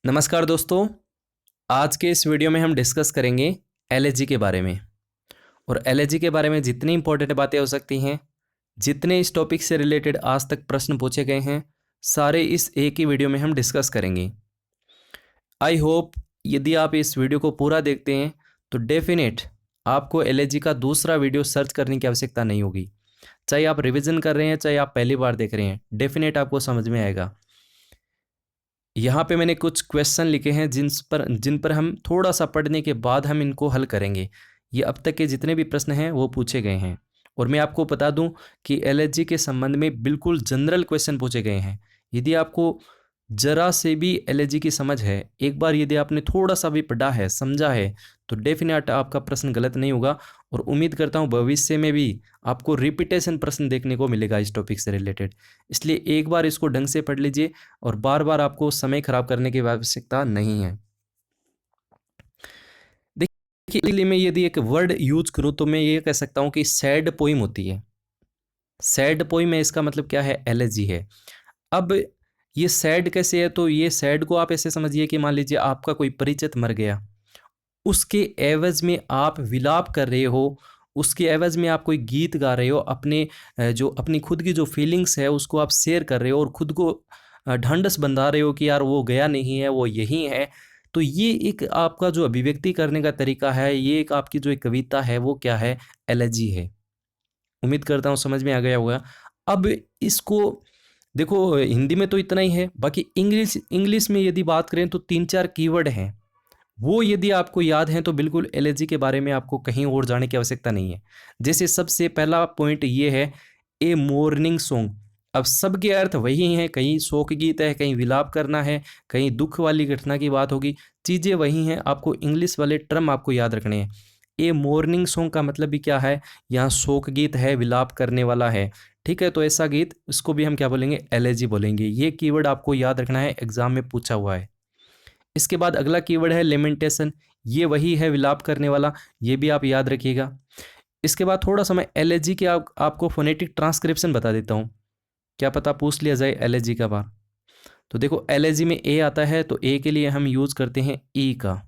नमस्कार दोस्तों। आज के इस वीडियो में हम डिस्कस करेंगे एलएजी के बारे में। और एलएजी के बारे में जितनी इंपॉर्टेंट बातें हो सकती हैं, जितने इस टॉपिक से रिलेटेड आज तक प्रश्न पूछे गए हैं, सारे इस एक ही वीडियो में हम डिस्कस करेंगे। आई होप यदि आप इस वीडियो को पूरा देखते हैं तो डेफिनेट आपको एलएजी का दूसरा वीडियो सर्च करने की आवश्यकता नहीं होगी। चाहे आप रिवीजन कर रहे हैं, चाहे आप पहली बार देख रहे हैं, डेफिनेट आपको समझ में आएगा। यहाँ पे मैंने कुछ क्वेश्चन लिखे हैं जिन पर हम थोड़ा सा पढ़ने के बाद हम इनको हल करेंगे। ये अब तक के जितने भी प्रश्न हैं वो पूछे गए हैं। और मैं आपको बता दूं कि एलएजी के संबंध में बिल्कुल जनरल क्वेश्चन पूछे गए हैं। यदि आपको जरा से भी एलएजी की समझ है, एक बार यदि आपने थोड़ा सा भी पढ़ा है, समझा है, तो डेफिनेट आपका प्रश्न गलत नहीं होगा। और उम्मीद करता हूँ भविष्य में भी आपको रिपीटेशन प्रश्न देखने को मिलेगा इस टॉपिक से रिलेटेड। इसलिए एक बार इसको ढंग से पढ़ लीजिए और बार बार आपको समय खराब करने की आवश्यकता नहीं है। देखिए, इसलिए मैं यदि एक वर्ड यूज करूँ तो मैं ये कह सकता हूँ कि सैड पोइम होती है। सैड पोइम है, इसका मतलब क्या है? एलर्जी है। अब ये सैड कैसे है? तो ये सैड को आप ऐसे समझिए कि मान लीजिए आपका कोई परिचित मर गया, उसके एवज में आप विलाप कर रहे हो, उसके एवज में आप कोई गीत गा रहे हो, अपने जो अपनी खुद की जो फीलिंग्स है उसको आप शेयर कर रहे हो और खुद को ढांढस बंधा रहे हो कि यार वो गया नहीं है, वो यही है। तो ये एक आपका जो अभिव्यक्ति करने का तरीका है, ये एक आपकी जो एक कविता है, वो क्या है? एलर्जी है। उम्मीद करता हूँ समझ में आ गया होगा। अब इसको देखो, हिंदी में तो इतना ही है, बाकी इंग्लिश इंग्लिश में यदि बात करें तो 3-4 कीवर्ड हैं। वो यदि आपको याद है तो बिल्कुल एलर्जी के बारे में आपको कहीं और जाने की आवश्यकता नहीं है। जैसे सबसे पहला पॉइंट ये है, ए मॉर्निंग सॉन्ग। अब सबके अर्थ वही हैं, कहीं शोक गीत है, कहीं विलाप करना है, कहीं दुख वाली घटना की बात होगी, चीज़ें वही हैं। आपको इंग्लिश वाले टर्म आपको याद रखने हैं। ए मॉर्निंग सॉन्ग का मतलब भी क्या है? यहाँ शोक गीत है, विलाप करने वाला है। ठीक है, तो ऐसा गीत, इसको भी हम क्या बोलेंगे? एलर्जी बोलेंगे। ये कीवर्ड आपको याद रखना है, एग्जाम में पूछा हुआ है। इसके बाद अगला कीवर्ड है लेमेंटेशन। ये वही है विलाप करने वाला, ये भी आप याद रखिएगा। इसके बाद थोड़ा सा मैं एलर्जी के आपको फोनेटिक ट्रांसक्रिप्शन बता देता हूँ, क्या पता पूछ लिया जाए एलर्जी का बार। तो देखो, एलर्जी में ए आता है तो ए के लिए हम यूज करते हैं ई का।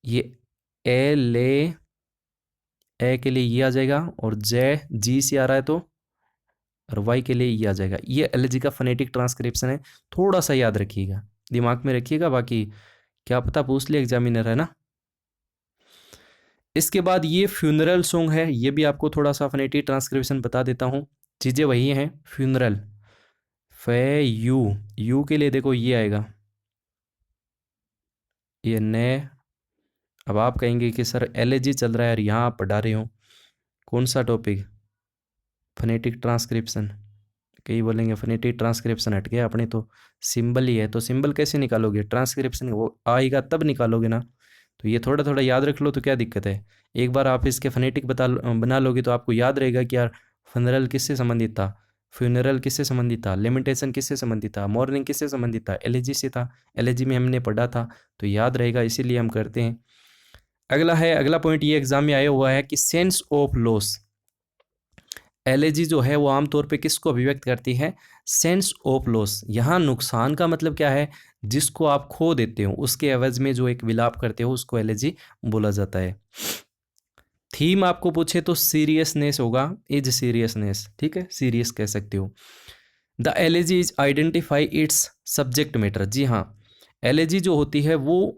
ये ए ले, ए के लिए ये आ जाएगा, और जे जी से आ रहा है तो, और वाई के लिए ये आ जाएगा। ये एलर्जी का फोनेटिक ट्रांसक्रिप्शन है, थोड़ा सा याद रखिएगा, दिमाग में रखिएगा, बाकी क्या पता पूछ ले एग्जामिनर, है ना। इसके बाद ये फ्यूनरल सॉन्ग है, ये भी आपको थोड़ा सा फोनेटिक ट्रांसक्रिप्शन बता देता हूँ। चीज़ें वही हैं। फ्यूनरल, फे यू के लिए देखो ये आएगा, ये ने। अब आप कहेंगे कि सर एलर्जी चल रहा है और यहाँ आप पढ़ा रहे हो कौन सा टॉपिक? Phonetic transcription. कई बोलेंगे फोनेटिक ट्रांसक्रिप्शन हट गया, अपने तो सिंबल ही है, तो सिंबल कैसे निकालोगे? ट्रांसक्रिप्शन वो आएगा तब निकालोगे ना। तो ये थोड़ा थोड़ा याद रख लो, तो क्या दिक्कत है? एक बार आप इसके फोनेटिक बना लोगे तो आपको याद रहेगा कि यार फनरल किससे संबंधित था, फ्यूनरल किससे संबंधित था, लेमेंटेशन किससे संबंधित था, मॉर्निंग किससे संबंधित था? एलर्जी से था। एलर्जी में हमने पढ़ा था, तो याद रहेगा, इसीलिए हम करते हैं। अगला पॉइंट ये एग्जाम में आया हुआ है कि सेंस ऑफ लॉस। एलर्जी जो है वो आमतौर पे किसको अभिव्यक्त करती है? Sense of loss. यहाँ नुकसान का मतलब क्या है? जिसको आप खो देते हो, उसके एवज में जो एक विलाप करते हो, उसको एलर्जी बोला जाता है। थीम आपको पूछे तो सीरियसनेस होगा, इज सीरियसनेस। ठीक है, सीरियस कह सकते हो। The allergy is identify its subject matter. जी हाँ, एलर्जी जो होती है वो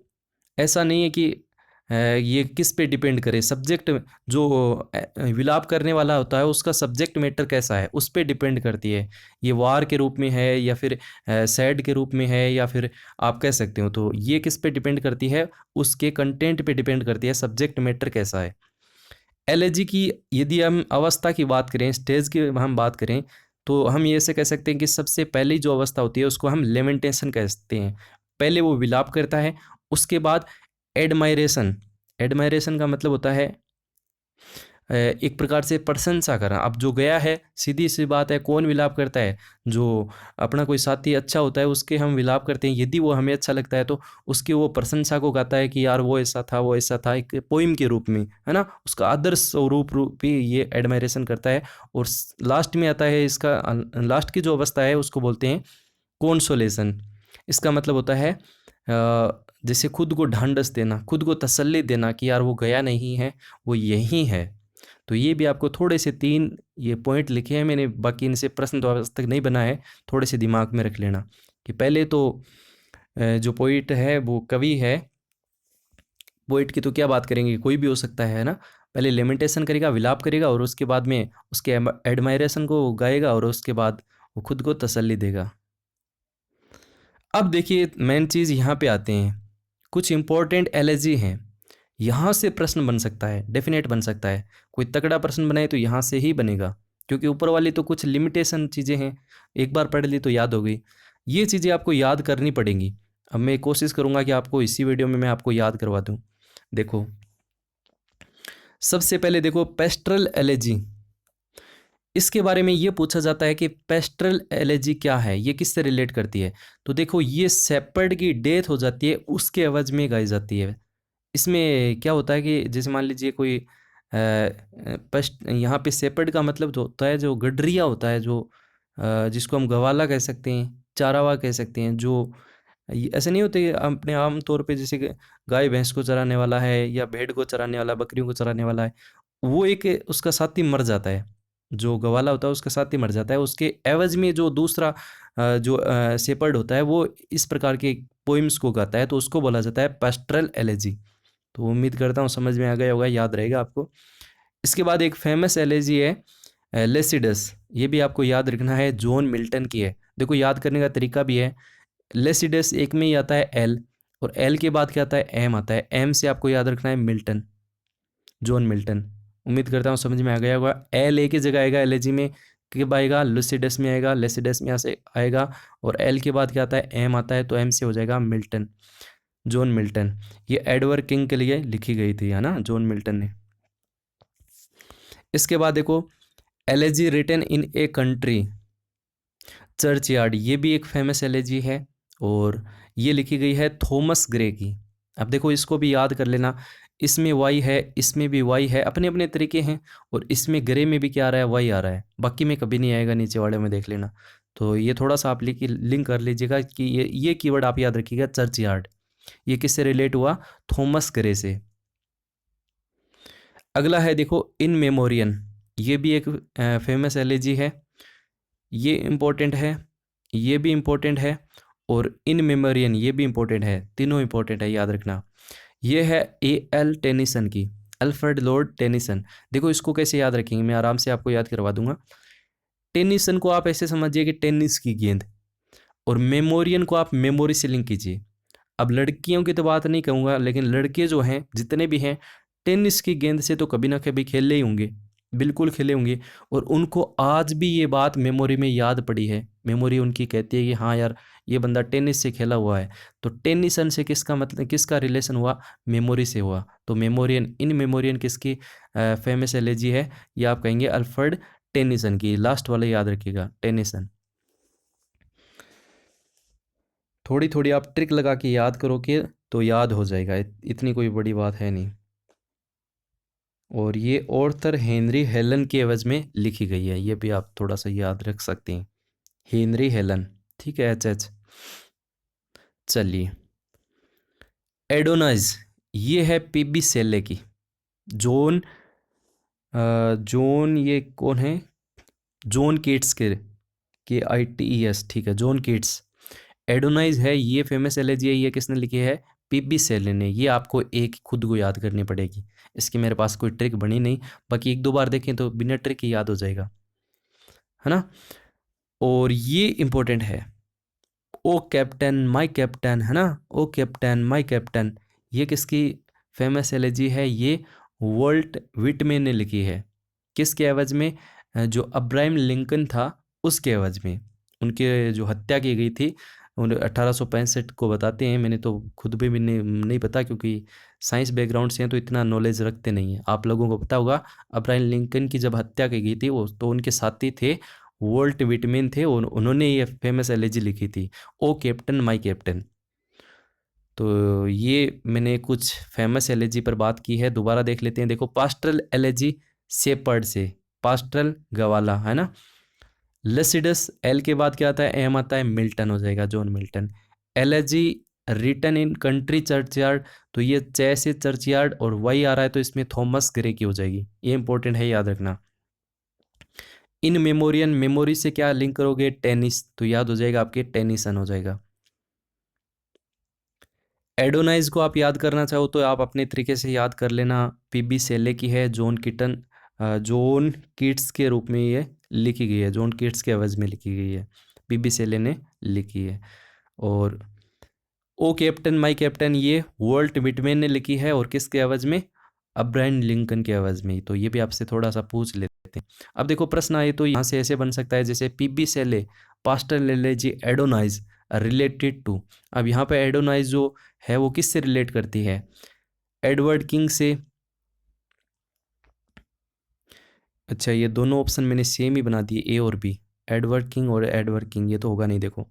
ऐसा नहीं है कि ये किस पे डिपेंड करे। सब्जेक्ट जो विलाप करने वाला होता है उसका सब्जेक्ट मैटर कैसा है, उस पे डिपेंड करती है। ये वार के रूप में है या फिर सैड के रूप में है, या फिर आप कह सकते हो, तो ये किस पे डिपेंड करती है? उसके कंटेंट पे डिपेंड करती है, सब्जेक्ट मैटर कैसा है। एलर्जी की यदि हम अवस्था की बात करें, स्टेज की हम बात करें, तो हम ये ऐसे कह सकते हैं कि सबसे पहली जो अवस्था होती है उसको हम लेमेंटेशन कहते हैं। पहले वो विलाप करता है, उसके बाद एडमायरेशन। एडमायरेशन का मतलब होता है एक प्रकार से प्रशंसा करना। अब जो गया है, सीधी सी बात है, कौन विलाप करता है? जो अपना कोई साथी अच्छा होता है उसके हम विलाप करते हैं। यदि वो हमें अच्छा लगता है तो उसकी वो प्रशंसा को गाता है कि यार वो ऐसा था, वो ऐसा था, एक पोइम के रूप में, है ना। उसका आदर्श रूप ही ये एडमायरेशन करता है। और लास्ट में आता है इसका, लास्ट की जो अवस्था है उसको बोलते हैं कॉन्सोलेशन। इसका मतलब होता है जैसे खुद को ढांढस देना, खुद को तसल्ली देना कि यार वो गया नहीं है, वो यहीं है। तो ये भी आपको थोड़े से 3 ये पॉइंट लिखे हैं मैंने, बाकी इनसे प्रश्न तो आज तक नहीं बना है, थोड़े से दिमाग में रख लेना कि पहले तो जो पोइट है वो कवि है। पोइट की तो क्या बात करेंगे, कोई भी हो सकता है ना। पहले लेमेंटेशन करेगा, विलाप करेगा, और उसके बाद में उसके एडमायरेशन को गाएगा, और उसके बाद वो खुद को तसल्ली देगा। अब देखिए मेन चीज़ यहाँ पे आते हैं, कुछ इंपॉर्टेंट एलर्जी हैं। यहाँ से प्रश्न बन सकता है, डेफिनेट बन सकता है। कोई तगड़ा प्रश्न बनाए तो यहाँ से ही बनेगा, क्योंकि ऊपर वाली तो कुछ लिमिटेशन चीज़ें हैं, एक बार पढ़ ली तो याद हो गई। ये चीज़ें आपको याद करनी पड़ेंगी। अब मैं कोशिश करूँगा कि आपको इसी वीडियो में मैं आपको याद करवा दूँ। देखो, सबसे पहले देखो पेस्ट्रल एलर्जी, इसके बारे में ये पूछा जाता है कि पेस्ट्रल एलर्जी क्या है, ये किससे रिलेट करती है। तो देखो, ये शेपर्ड की डेथ हो जाती है, उसके एवज में गाई जाती है। इसमें क्या होता है कि जैसे मान लीजिए कोई पेस्ट, यहाँ पे शेपर्ड का मतलब जो होता है, जो गडरिया होता है, जो जिसको हम गवाला कह सकते हैं, चारावा कह सकते हैं, जो ऐसे नहीं होते अपने आम तौर पे, जैसे कि गाय भैंस को चराने वाला है या भेड़ को चराने वाला, बकरियों को चराने वाला है, वो एक उसका साथी मर जाता है, जो गवाला होता है उसका साथी मर जाता है, उसके एवज में जो दूसरा जो शेपर्ड होता है वो इस प्रकार के पोइम्स को गाता है, तो उसको बोला जाता है पेस्ट्रल एलेजी। तो उम्मीद करता हूँ समझ में आ गया होगा, याद रहेगा आपको। इसके बाद एक फेमस एलेजी है लेसिडस, ये भी आपको याद रखना है, जॉन मिल्टन की है। देखो याद करने का तरीका भी है, लेसिडस एक में ही आता है एल, और एल के बाद क्या आता है, एम आता है, एम से आपको याद रखना है मिल्टन, जॉन मिल्टन। उम्मीद करता हूँ समझ में आ गया होगा। एल एक ही जगह आएगा एलेजी में, कब आएगा, लुसिडस में आएगा, लेसिडस में यहाँ से आएगा, और एल के बाद क्या आता है, एम आता है, तो एम से हो जाएगा मिल्टन, जॉन मिल्टन। ये एडवर्ड किंग के लिए लिखी गई थी, है ना, जॉन मिल्टन ने। इसके बाद देखो, elegy written in a country, churchyard, ये भी एक फेमस एलेजी है, और ये लिखी गई है थॉमस ग्रे की। अब देखो इसको भी याद कर लेना, इसमें वाई है, इसमें भी वाई है, अपने अपने तरीके हैं, और इसमें ग्रे में भी क्या आ रहा है, वाई आ रहा है, बाकी में कभी नहीं आएगा, नीचे वाले में देख लेना। तो ये थोड़ा सा आप लिंक कर लीजिएगा कि ये कीवर्ड आप याद रखिएगा, चर्च यार्ड, ये किससे रिलेट हुआ, थॉमस ग्रे से। अगला है देखो इन मेमोरियन, ये भी एक फेमस एलेजी है, ये इम्पोर्टेंट है, ये भी इम्पोर्टेंट है, और इन मेमोरियन ये भी इम्पोर्टेंट है, तीनों इम्पोर्टेंट है, याद रखना। ये है एल टेनिसन की, अल्फ्रेड लॉर्ड टेनिसन। देखो इसको कैसे याद रखेंगे, मैं आराम से आपको याद करवा दूंगा। टेनिसन को आप ऐसे समझिए कि टेनिस की गेंद, और मेमोरियन को आप मेमोरी से लिंक कीजिए। अब लड़कियों की तो बात नहीं कहूँगा, लेकिन लड़के जो हैं जितने भी हैं, टेनिस की गेंद से तो कभी ना कभी खेले ही होंगे, बिल्कुल खेले होंगे, और उनको आज भी ये बात मेमोरी में याद पड़ी है। मेमोरी उनकी कहती है कि हाँ यार, ये बंदा टेनिस से खेला हुआ है। तो टेनिसन से किसका मतलब, किसका रिलेशन हुआ, मेमोरी से हुआ। तो मेमोरियन, इन मेमोरियन किसकी फेमस एलेजी है, ये आप कहेंगे अल्फ्रेड टेनिसन की, लास्ट वाला याद रखिएगा, टेनिसन। थोड़ी थोड़ी आप ट्रिक लगा के याद करोगे तो याद हो जाएगा, इतनी कोई बड़ी बात है नहीं। और ये ऑर्थर हेनरी हेलन के एवज में लिखी गई है, ये भी आप थोड़ा सा याद रख सकते हैं, हेनरी हेलन, ठीक है, एच एच। चलिए, एडोनाइज, ये है पीबी सेले की। जॉन जॉन ये कौन है, जॉन कीट्स के आई टी ई एस, ठीक है, जॉन कीट्स। एडोनाइज है, ये फेमस एलेजी है, ये किसने लिखी है, पीबी सेले ने। ये आपको एक खुद को याद करनी पड़ेगी, इसकी मेरे पास कोई ट्रिक बनी नहीं, बाकी एक दो बार देखें तो बिना ट्रिक ही याद हो जाएगा, है ना। और ये इंपॉर्टेंट है, ओ कैप्टन माय कैप्टन, है ना, ओ कैप्टन माय कैप्टन, ये किसकी फेमस एलेजी है, ये वॉल्ट विटमैन ने लिखी है। किसके एवज में, जो अब्राहम लिंकन था उसके एवज में, उनके जो हत्या की गई थी, उन 1865 को बताते हैं। मैंने तो खुद भी नहीं पता, क्योंकि साइंस बैकग्राउंड से हैं तो इतना नॉलेज रखते नहीं हैं। आप लोगों को पता होगा, अब्राहम लिंकन की जब हत्या की गई थी, वो तो उनके साथी थे वोल्ट विटमैन थे, उन्होंने ये फेमस एलेजी लिखी थी, ओ कैप्टन माय कैप्टन। तो ये मैंने कुछ फेमस एलेजी पर बात की है, दोबारा देख लेते हैं। देखो, पास्टरल एलेजी शेपर्ड से, पास्टरल गवाला, है ना। लेसिडस, एल के बाद क्या आता है, एम आता है, मिल्टन हो जाएगा, John Milton. Elegy written in country churchyard, तो ये चेस चर्चयार्ड और वाई आ रहा है तो इसमें थॉमस ग्रे की हो जाएगी, ये इंपॉर्टेंट है, याद रखना। इन मेमोरियन, मेमोरी से क्या लिंक करोगे, टेनिस, तो याद हो जाएगा आपके टेनिसन हो जाएगा। एडोनाइज को आप याद करना चाहो तो आप अपने तरीके से याद कर लेना, पीबी सेले की है, जॉन किटन, जॉन किट्स के रूप में ये लिखी गई है, जॉन किट्स के आवाज़ में लिखी गई है, पीबी सेले ने लिखी है। और ओ कैप्टन माई कैप्टन ये वॉल्ट विटमैन ने लिखी है, और किसके आवाज़ में, अब्राहम लिंकन के आवाज़ में। तो ये भी आपसे थोड़ा सा पूछ लेते हैं। अब देखो प्रश्न आए तो यहाँ से ऐसे बन सकता है जैसे पीबी सेले पास्टर लेलेजी एडोनाइज रिलेटेड टू। अब यहाँ पे एडोनाइज जो है वो किससे रिलेट करती है, एडवर्ड किंग से। अच्छा ये दोनों ऑप्शन मैंने सेम ही बना दिए, ए और बी, एडवर्ड किंग और एडवर्ड किंग, ये तो होगा नहीं देखो।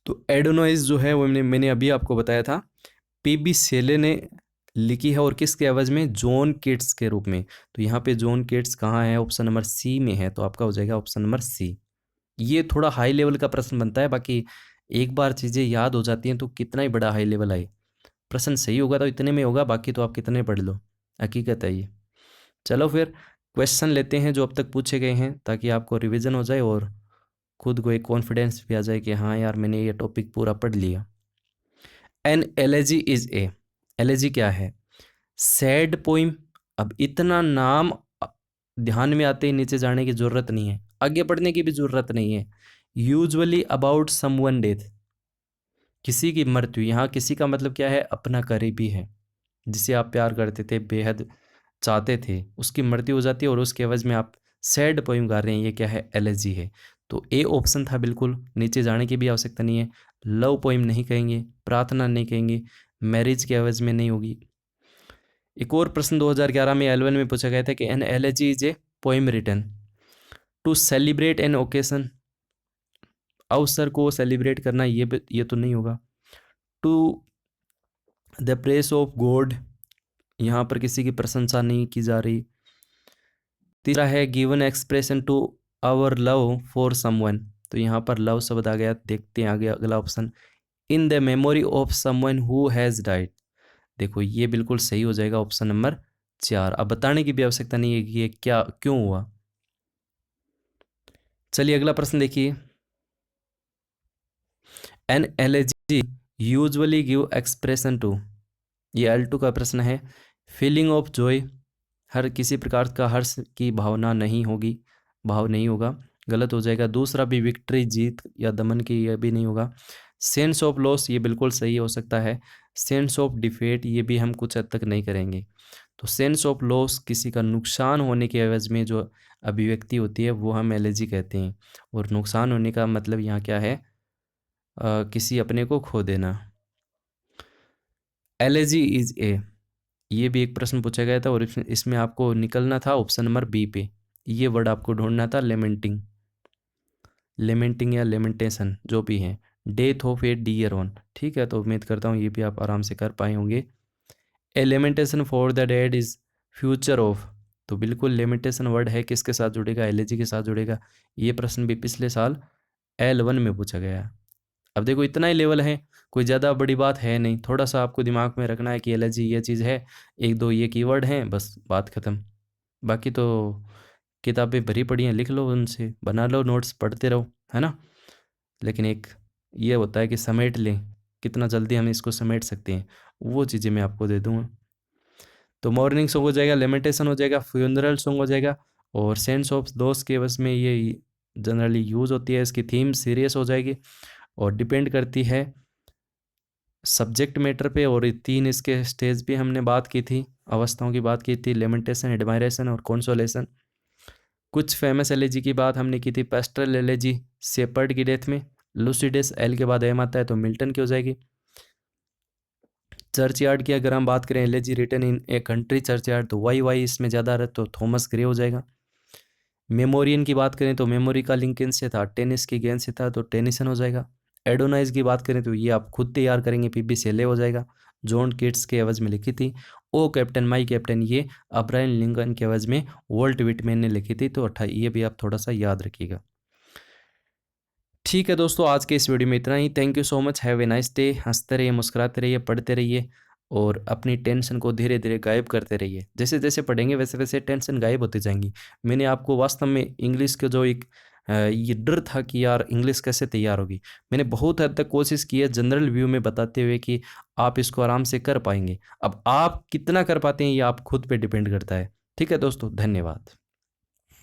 तो एडोनाइज जो है वो मैंने अभी आपको बताया था, पीबी सेले ने लिखी है, और किसके आवाज़ में, जॉन केट्स के रूप में। तो यहाँ पे जॉन केट्स कहाँ है, ऑप्शन नंबर सी में है, तो आपका हो जाएगा ऑप्शन नंबर सी। ये थोड़ा हाई लेवल का प्रश्न बनता है, बाकी एक बार चीज़ें याद हो जाती हैं तो कितना ही बड़ा हाई लेवल आए, प्रश्न सही होगा तो इतने में होगा, बाकी तो आप कितने पढ़ लो, हकीकत है ये। चलो फिर क्वेश्चन लेते हैं जो अब तक पूछे गए हैं, ताकि आपको रिवीजन हो जाए और खुद को एक कॉन्फिडेंस भी आ जाए कि हाँ यार मैंने ये टॉपिक पूरा पढ़ लिया। An elegy is a, elegy क्या है, सैड पोइम। अब इतना नाम ध्यान में आते ही नीचे जाने की जरूरत नहीं है, आगे पढ़ने की भी जरूरत नहीं है। यूजुअली अबाउट समवन डेथ, किसी की मृत्यु, यहाँ किसी का मतलब क्या है, अपना करीबी है, जिसे आप प्यार करते थे, बेहद चाहते थे, उसकी मृत्यु हो जाती है और उसके एवज में आप सैड पोइम गा रहे हैं, ये क्या है, एलेजी है। तो ए ऑप्शन था बिल्कुल, नीचे जाने की भी आवश्यकता नहीं है। लव पोइम नहीं कहेंगे, प्रार्थना नहीं कहेंगे, मैरिज के एवज में नहीं होगी। एक और प्रश्न 2011 में एल में पूछा गया था कि an elegy is a poem written to celebrate an occasion, अवसर को सेलिब्रेट करना, ये तो नहीं होगा। To the praise of God, यहाँ पर किसी की प्रशंसा नहीं की जा रही। तीसरा है given expression to our love for someone, तो यहाँ पर लव शब्द आ गया, देखते हैं आगे अगला option, in the memory of someone who has died. देखो ये बिल्कुल सही हो जाएगा ऑप्शन नंबर 4। अब बताने की भी आवश्यकता नहीं है कि ये क्या क्यों हुआ। चलिए अगला प्रश्न देखिए, an elegy usually give expression to, ये L2 का प्रश्न है, फीलिंग ऑफ जॉय, हर किसी प्रकार का हर्ष की भावना नहीं होगी, भाव नहीं होगा, गलत हो जाएगा। दूसरा भी विक्ट्री, जीत या दमन की, यह भी नहीं होगा। सेंस ऑफ लॉस, ये बिल्कुल सही हो सकता है। सेंस ऑफ डिफेट, ये भी हम कुछ हद तक नहीं करेंगे। तो सेंस ऑफ लॉस, किसी का नुकसान होने के एवज में जो अभिव्यक्ति होती है वो हम एलर्जी कहते हैं, और नुकसान होने का मतलब यहाँ क्या है, किसी अपने को खो देना। एलर्जी इज ए, ये भी एक प्रश्न पूछा गया था और इसमें आपको निकलना था ऑप्शन नंबर बी पे, ये वर्ड आपको ढूंढना था, लेमेंटिंग, लेमेंटिंग या लेमेंटेशन जो भी है, death of a dear one. ठीक है, तो उम्मीद करता हूँ ये भी आप आराम से कर पाए होंगे। A lamentation for the dead is future of, तो बिल्कुल लेमेंटेशन वर्ड है, किसके साथ जुड़ेगा, एलर्जी के साथ जुड़ेगा। ये प्रश्न भी पिछले साल L1 में पूछा गया। अब देखो इतना ही लेवल है, कोई ज़्यादा बड़ी बात है नहीं, थोड़ा सा आपको दिमाग में रखना है कि एलर्जी ये चीज़ है, एक दो ये कीवर्ड हैं, बस बात ख़त्म। बाकी तो किताबें भरी पड़ी हैं, लिख लो उनसे, बना लो नोट्स, पढ़ते रहो, है ना। लेकिन एक ये होता है कि समेट लें, कितना जल्दी हम इसको समेट सकते हैं, वो चीज़ें मैं आपको दे दूँगा। तो मॉर्निंग सॉन्ग हो जाएगा, लेमेंटेशन हो जाएगा, फ्यूनरल सॉन्ग हो जाएगा, और सेंस ऑफ दोस्त के बस में ये जनरली यूज़ होती है। इसकी थीम सीरियस हो जाएगी और डिपेंड करती है सब्जेक्ट मैटर पे। और 3 इसके स्टेज भी हमने बात की थी, अवस्थाओं की बात की थी, लेमेंटेशन, एडमायरेशन और कंसोलेशन। कुछ फेमस एलेजी की बात हमने की थी, पेस्ट्रल एलेजी शेपर्ड की डेथ में, लुसिडस एल के बाद एम आता है तो मिल्टन की हो जाएगी। चर्च यार्ड की अगर हम बात करें, elegy written in a country churchyard, तो वाई इसमें ज़्यादा है तो थॉमस ग्रे हो जाएगा। मेमोरियन की बात करें तो मेमोरी का लिंक इनसे था, टेनिस की गेंद से था तो टेनिसन हो जाएगा। एडोनाइज की बात करें तो ये आप खुद तैयार करेंगे, पीबी सेले हो जाएगा, जॉन किट्स के एवज में लिखी थी। ओ कैप्टन माई कैप्टन, ये अब्राहम लिंकन के एवज में वॉल्ट विटमैन ने लिखी थी, तो ये भी आप थोड़ा सा याद रखिएगा। ठीक है दोस्तों, आज के इस वीडियो में इतना ही। Thank you so much, have a nice day. हंसते रहिए, मुस्कुराते रहिए, पढ़ते रहिए और अपनी टेंशन को धीरे धीरे गायब करते रहिए। जैसे जैसे पढ़ेंगे वैसे वैसे टेंशन गायब होती जाएंगी। मैंने आपको वास्तव में इंग्लिश के जो एक ये डर था कि यार इंग्लिश कैसे तैयार होगी, मैंने बहुत हद तक कोशिश की है जनरल व्यू में बताते हुए कि आप इसको आराम से कर पाएंगे। अब आप कितना कर पाते हैं ये आप खुद पे डिपेंड करता है। ठीक है दोस्तों, धन्यवाद।